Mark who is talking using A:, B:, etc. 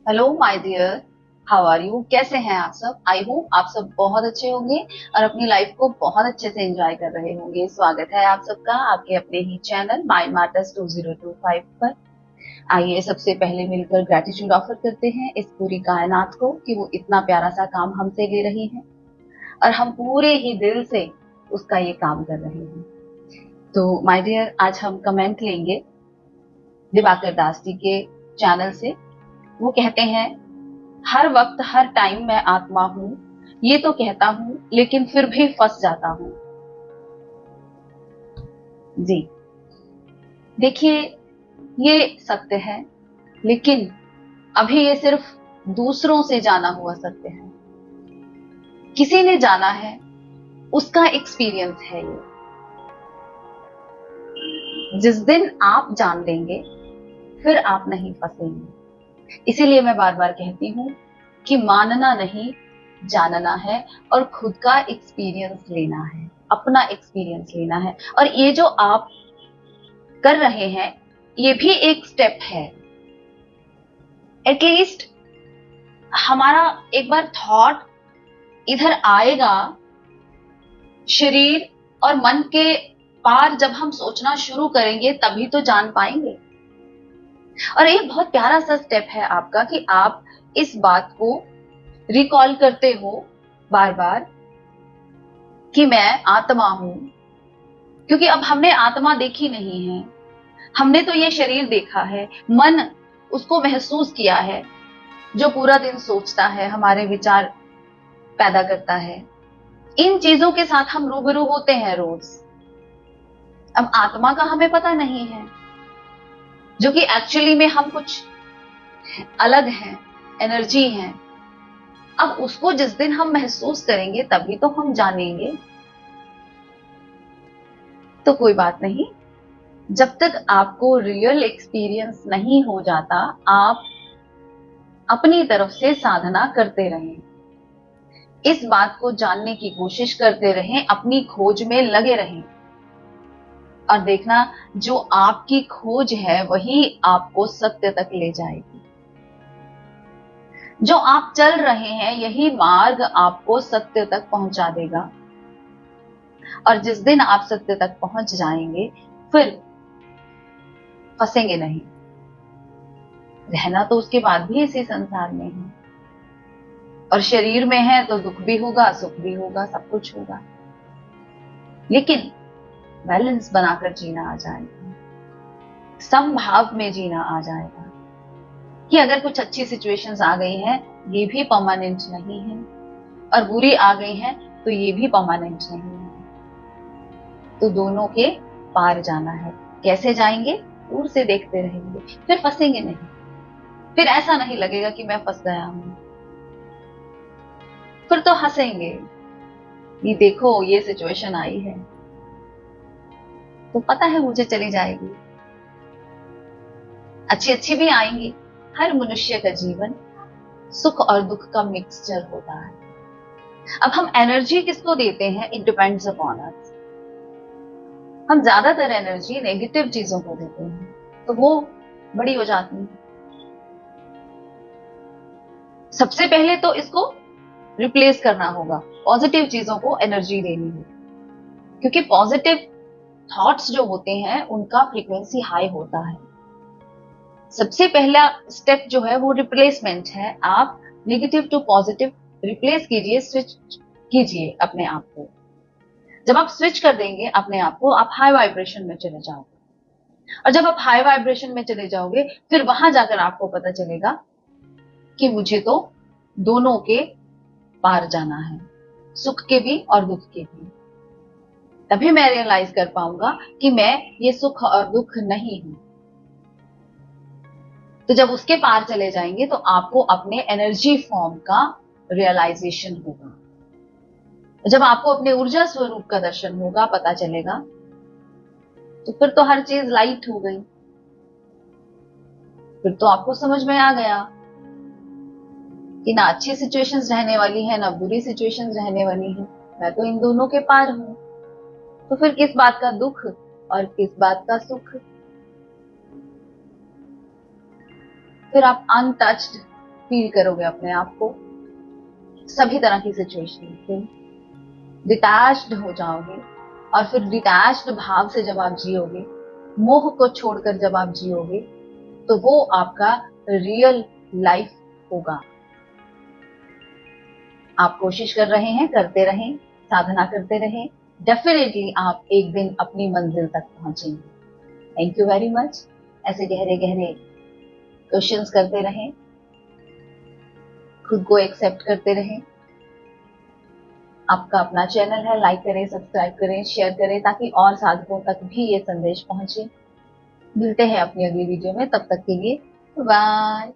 A: Hello my dear. How are you? कैसे हैं आप सब? आई होप आप सब बहुत अच्छे होंगे और अपनी लाइफ को बहुत अच्छे से एंजॉय कर रहे होंगे। स्वागत है आप सबका आपके अपने ही चैनल माइंड मैटर्स 2025 पर। आइए सबसे पहले मिलकर ग्रेटिट्यूड ऑफर करते हैं इस पूरी कायनात को कि वो इतना प्यारा सा काम हमसे ले रही है और हम पूरे ही दिल से उसका ये काम कर रहे हैं। तो माय डियर, आज हम कमेंट लेंगे दिवाकर दास जी के चैनल से। वो कहते हैं, हर वक्त हर टाइम मैं आत्मा हूं, ये तो कहता हूं लेकिन फिर भी फंस जाता हूं। जी, देखिए, ये सत्य है, लेकिन अभी ये सिर्फ दूसरों से जाना हुआ सत्य है। किसी ने जाना है, उसका एक्सपीरियंस है ये। जिस दिन आप जान लेंगे, फिर आप नहीं फंसेंगे। इसीलिए मैं बार बार कहती हूं कि मानना नहीं, जानना है और खुद का एक्सपीरियंस लेना है, अपना एक्सपीरियंस लेना है। और ये जो आप कर रहे हैं, ये भी एक स्टेप है। एटलीस्ट हमारा एक बार थॉट इधर आएगा, शरीर और मन के पार जब हम सोचना शुरू करेंगे तभी तो जान पाएंगे। और एक बहुत प्यारा सा स्टेप है आपका कि आप इस बात को रिकॉल करते हो बार बार कि मैं आत्मा हूं। क्योंकि अब हमने आत्मा देखी नहीं है, हमने तो ये शरीर देखा है, मन उसको महसूस किया है, जो पूरा दिन सोचता है, हमारे विचार पैदा करता है। इन चीजों के साथ हम रूबरू होते हैं रोज। अब आत्मा का हमें पता नहीं है, जो कि एक्चुअली में हम कुछ अलग हैं, एनर्जी हैं। अब उसको जिस दिन हम महसूस करेंगे तभी तो हम जानेंगे। तो कोई बात नहीं, जब तक आपको रियल एक्सपीरियंस नहीं हो जाता, आप अपनी तरफ से साधना करते रहें, इस बात को जानने की कोशिश करते रहें, अपनी खोज में लगे रहें। और देखना, जो आपकी खोज है वही आपको सत्य तक ले जाएगी। जो आप चल रहे हैं, यही मार्ग आपको सत्य तक पहुंचा देगा। और जिस दिन आप सत्य तक पहुंच जाएंगे, फिर फंसेंगे नहीं। रहना तो उसके बाद भी इसी संसार में है, और शरीर में है तो दुख भी होगा, सुख भी होगा, सब कुछ होगा। लेकिन बैलेंस बनाकर जीना आ जाएगा, समभाव में जीना आ जाएगा कि अगर कुछ अच्छी सिचुएशंस आ गई हैं, ये भी परमानेंट नहीं है, और बुरी आ गई हैं तो ये भी परमानेंट नहीं है। तो दोनों के पार जाना है। कैसे जाएंगे? दूर से देखते रहेंगे, फिर फंसेंगे नहीं। फिर ऐसा नहीं लगेगा कि मैं फंस गया हूं। फिर तो हंसेंगे, ये देखो ये सिचुएशन आई है, तो पता है मुझे चली जाएगी। अच्छी अच्छी भी आएंगी। हर मनुष्य का जीवन सुख और दुख का मिक्सचर होता है। अब हम एनर्जी किसको देते हैं? It depends upon us. हम ज्यादातर एनर्जी नेगेटिव चीजों को देते हैं, तो वो बड़ी हो जाती है। सबसे पहले तो इसको रिप्लेस करना होगा, पॉजिटिव चीजों को एनर्जी देनी होगी। क्योंकि पॉजिटिव थॉट्स जो होते हैं उनका फ्रीक्वेंसी हाई होता है। सबसे पहला स्टेप जो है वो रिप्लेसमेंट है। आप नेगेटिव टू पॉजिटिव रिप्लेस कीजिए, स्विच कीजिए अपने आप को। जब आप स्विच कर देंगे अपने आप को, आप हाई वाइब्रेशन में चले जाओगे। और जब आप हाई वाइब्रेशन में चले जाओगे, फिर वहां जाकर आपको पता चलेगा कि मुझे तो दोनों के पार जाना है, सुख के भी और दुख के भी। तभी मैं रियलाइज कर पाऊंगा कि मैं ये सुख और दुख नहीं हूं। तो जब उसके पार चले जाएंगे तो आपको अपने एनर्जी फॉर्म का रियलाइजेशन होगा। जब आपको अपने ऊर्जा स्वरूप का दर्शन होगा, पता चलेगा, तो फिर तो हर चीज लाइट हो गई। फिर तो आपको समझ में आ गया कि ना अच्छी सिचुएशंस रहने वाली है, ना बुरी सिचुएशंस रहने वाली है। मैं तो इन दोनों के पार हूं। तो फिर किस बात का दुख और किस बात का सुख? फिर आप अनटच्ड फील करोगे अपने आप को सभी तरह की सिचुएशन से, डिटैच्ड हो जाओगे। और फिर डिटैच्ड भाव से जब आप जियोगे, मोह को छोड़कर जब आप जियोगे, तो वो आपका रियल लाइफ होगा। आप कोशिश कर रहे हैं, करते रहें, साधना करते रहें, डेफिनेटली आप एक दिन अपनी मंजिल तक पहुंचेंगे। Thank you very much. ऐसे गहरे गहरे क्वेश्चंस करते रहें, खुद को एक्सेप्ट करते रहें। आपका अपना चैनल है, लाइक करें, सब्सक्राइब करें, शेयर करें, ताकि और साधकों तक भी ये संदेश पहुंचे। मिलते हैं अपनी अगली वीडियो में, तब तक के लिए बाय।